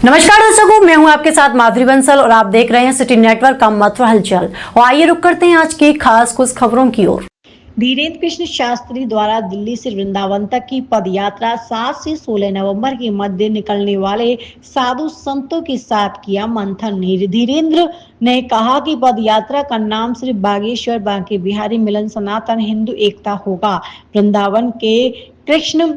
नमस्कार दर्शकों, मैं हूं आपके साथ माधुरी बंसल और आप देख रहे हैं सिटी नेटवर्क का मथुरा हलचल। और आइए रुक करते हैं आज की खास कुछ खबरों की ओर। धीरेन्द्र कृष्ण शास्त्री द्वारा दिल्ली से वृंदावन तक की पदयात्रा 7 से 16 नवंबर के मध्य निकलने वाले साधु संतों के साथ किया मंथन। धीरेन्द्र ने कहा कि पदयात्रा का नाम सिर्फ बागेश्वर बांके बिहारी मिलन सनातन हिंदू एकता होगा। वृंदावन के कृष्ण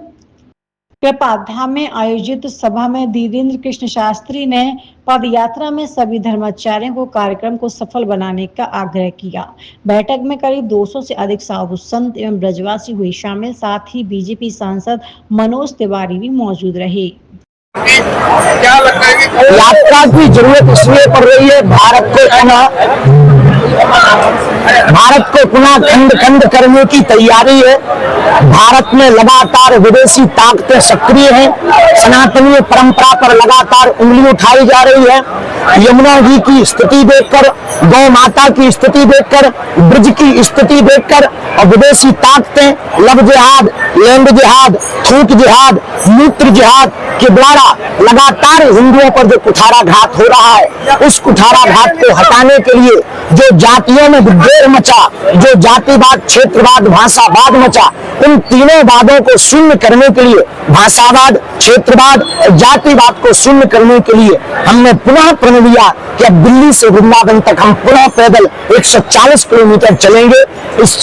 कृपा धाम में आयोजित सभा में धीरेन्द्र कृष्ण शास्त्री ने पदयात्रा में सभी धर्माचार्यों को कार्यक्रम को सफल बनाने का आग्रह किया। बैठक में करीब 200 से अधिक साधु संत एवं ब्रजवासी हुए शामिल, साथ ही बीजेपी सांसद मनोज तिवारी भी मौजूद रहे। क्या लगता है कि यात्रा की जरूरत इसलिए पड़ रही है, भारत को पुनः खंड खंड करने की तैयारी है। भारत में लगातार विदेशी ताकतें सक्रिय हैं। सनातनीय परंपरा पर लगातार उंगली उठाई जा रही है। यमुना जी की स्थिति देखकर, गौ माता की स्थिति देखकर, ब्रज की स्थिति देखकर और विदेशी ताकतें लव जिहाद, लैंड जिहाद, थूक जिहाद, मूत्र जिहाद के द्वारा लगातार हिंदुओं पर जो कुठाराघात हो रहा है, उस कुठाराघात को हटाने के लिए जो जातियों में विद्वेष मचा, जो जातिवाद, क्षेत्रवाद, भाषावाद मचा, उन तीनों वादों को शून्य करने के लिए, भाषावाद, क्षेत्रवाद, जातिवाद को शून्य करने के लिए हमने पुनः प्रण लिया कि अब दिल्ली से वृंदावन तक हम पुनः पैदल 140 किलोमीटर चलेंगे। इस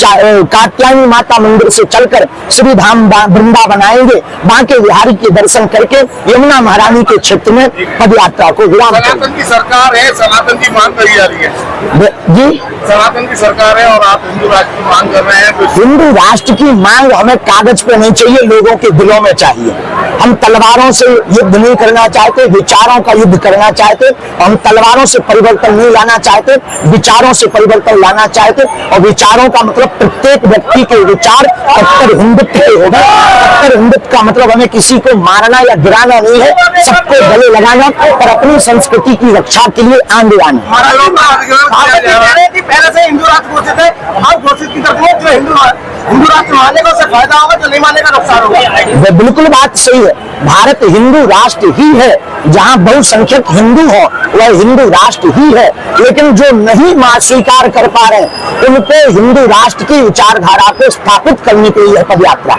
कात्यायनी माता मंदिर से चलकर श्री धाम वृंदावन आएंगे, बांके बिहारी के दर्शन करके यमुना महारानी के क्षेत्र में पदयात्रा को विराम देंगे। सनातन की सरकार है, सनातन की मांग करी जा रही है जी। सनातन की सरकार है और आप हिंदू राष्ट्र की मांग कर रहे हैं, तो हिंदू राष्ट्र की मांग हमें कागज पे नहीं चाहिए, लोगों के दिलों में चाहिए। हम तलवारों से युद्ध नहीं करना चाहते, विचारों का युद्ध करना चाहते। हम तलवारों से परिवर्तन नहीं लाना चाहते, विचारों से परिवर्तन लाना चाहते। और विचारों का मतलब प्रत्येक व्यक्ति के विचार कट्टर हिंदुत्व के होगा। कट्टर हिंदुत्व का मतलब हमें किसी को मारना या गिराना नहीं है, सबको गले लगाना और अपनी संस्कृति की रक्षा के लिए आगे आना। पहले से हिंदू राष्ट्र घोषित है, अब घोषित की तरफ जो हिंदू राष्ट्र मानने का उससे फायदा होगा, जो नहीं मानने का नुकसान होगा। बिल्कुल बात सही है। भारत हिंदू राष्ट्र ही है, जहां बहुसंख्यक हिंदू हो वह हिंदू राष्ट्र ही है। लेकिन जो नहीं स्वीकार कर पा रहे, उनको हिंदू राष्ट्र की विचारधारा को स्थापित करने के लिए पदयात्रा।